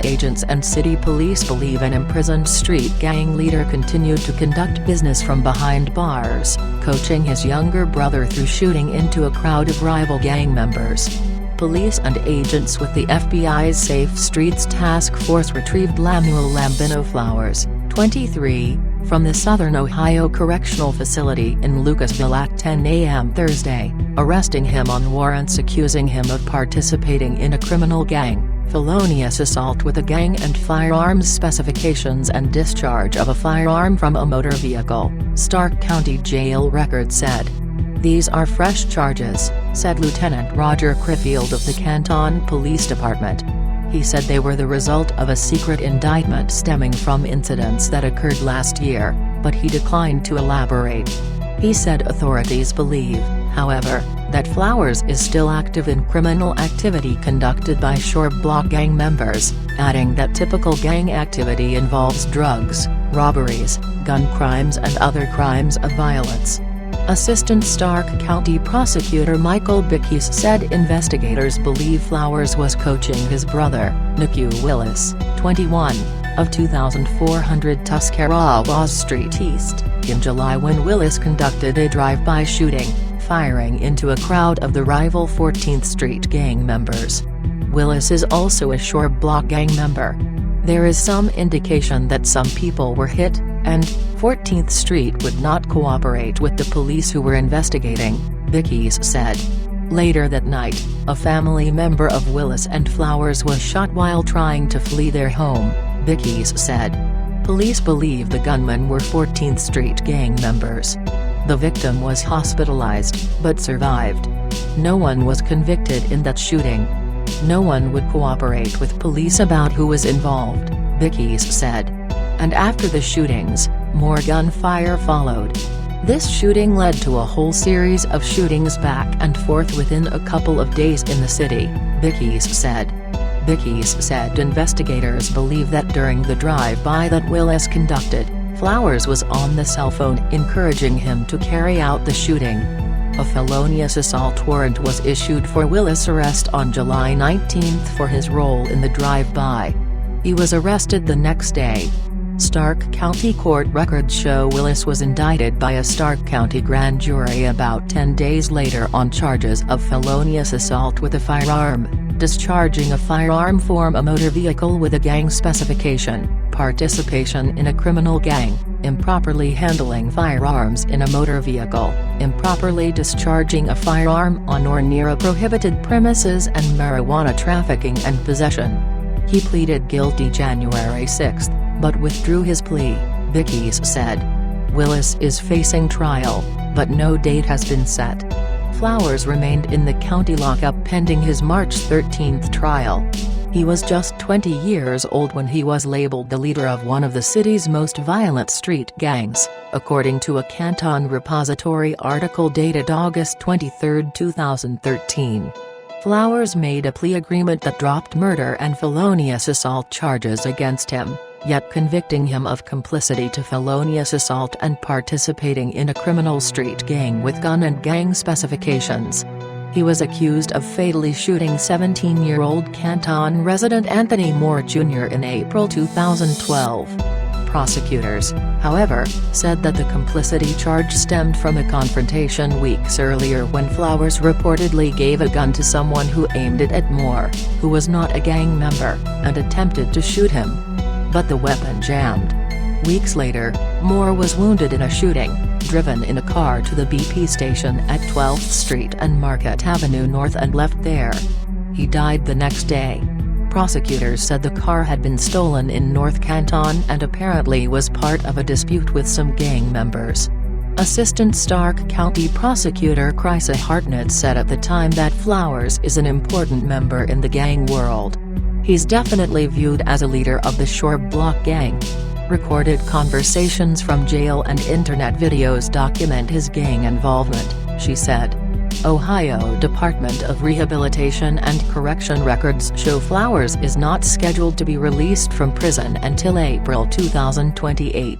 agents and city police believe an imprisoned street gang leader continued to conduct business from behind bars, coaching his younger brother through shooting into a crowd of rival gang members. Police and agents with the FBI's Safe Streets Task Force retrieved Lemuel Lambino Flowers, 23, from the Southern Ohio Correctional Facility in Lucasville at 10 a.m. Thursday, arresting him on warrants accusing him of participating in a criminal gang, felonious assault with a gang and firearms specifications and discharge of a firearm from a motor vehicle, Stark County Jail records said. "These are fresh charges," said Lieutenant Roger Criffield of the Canton Police Department. He said they were the result of a secret indictment stemming from incidents that occurred last year, but he declined to elaborate. He said authorities believe, however, that Flowers is still active in criminal activity conducted by Shorb Blocc gang members, adding that typical gang activity involves drugs, robberies, gun crimes and other crimes of violence. Assistant Stark County Prosecutor Michael Bickes said investigators believe Flowers was coaching his brother, Nicu Willis, 21, of 2400 Tuscarawas Street East, in July when Willis conducted a drive-by shooting, firing into a crowd of the rival 14th Street gang members. Willis is also a Shorb Blocc gang member. There is some indication that some people were hit, and 14th Street would not cooperate with the police who were investigating, Bickes said. Later that night, a family member of Willis and Flowers was shot while trying to flee their home, Bickes said. Police believe the gunmen were 14th Street gang members. The victim was hospitalized, but survived. No one was convicted in that shooting. No one would cooperate with police about who was involved, Bickes said. And after the shootings, more gunfire followed. This shooting led to a whole series of shootings back and forth within a couple of days in the city, Bickes said. Bickes said investigators believe that during the drive-by that Willis conducted, Flowers was on the cell phone encouraging him to carry out the shooting. A felonious assault warrant was issued for Willis' arrest on July 19 for his role in the drive-by. He was arrested the next day. Stark County court records show Willis was indicted by a Stark County grand jury about 10 days later on charges of felonious assault with a firearm, discharging a firearm from a motor vehicle with a gang specification, participation in a criminal gang, improperly handling firearms in a motor vehicle, improperly discharging a firearm on or near a prohibited premises and marijuana trafficking and possession. He pleaded guilty January 6, but withdrew his plea, Bickes said. Willis is facing trial, but no date has been set. Flowers remained in the county lockup pending his March 13 trial. He was just 20 years old when he was labeled the leader of one of the city's most violent street gangs, according to a Canton Repository article dated August 23, 2013. Flowers made a plea agreement that dropped murder and felonious assault charges against him, yet convicting him of complicity to felonious assault and participating in a criminal street gang with gun and gang specifications. He was accused of fatally shooting 17-year-old Canton resident Anthony Moore Jr. in April 2012. Prosecutors, however, said that the complicity charge stemmed from a confrontation weeks earlier when Flowers reportedly gave a gun to someone who aimed it at Moore, who was not a gang member, and attempted to shoot him. But the weapon jammed. Weeks later, Moore was wounded in a shooting, driven in a car to the BP station at 12th Street and Marquette Avenue North and left there. He died the next day. Prosecutors said the car had been stolen in North Canton and apparently was part of a dispute with some gang members. Assistant Stark County Prosecutor Chrysa Hartnett said at the time that Flowers is an important member in the gang world. He's definitely viewed as a leader of the Shorb Blocc gang. Recorded conversations from jail and internet videos document his gang involvement, she said. Ohio Department of Rehabilitation and Correction records show Flowers is not scheduled to be released from prison until April 2028.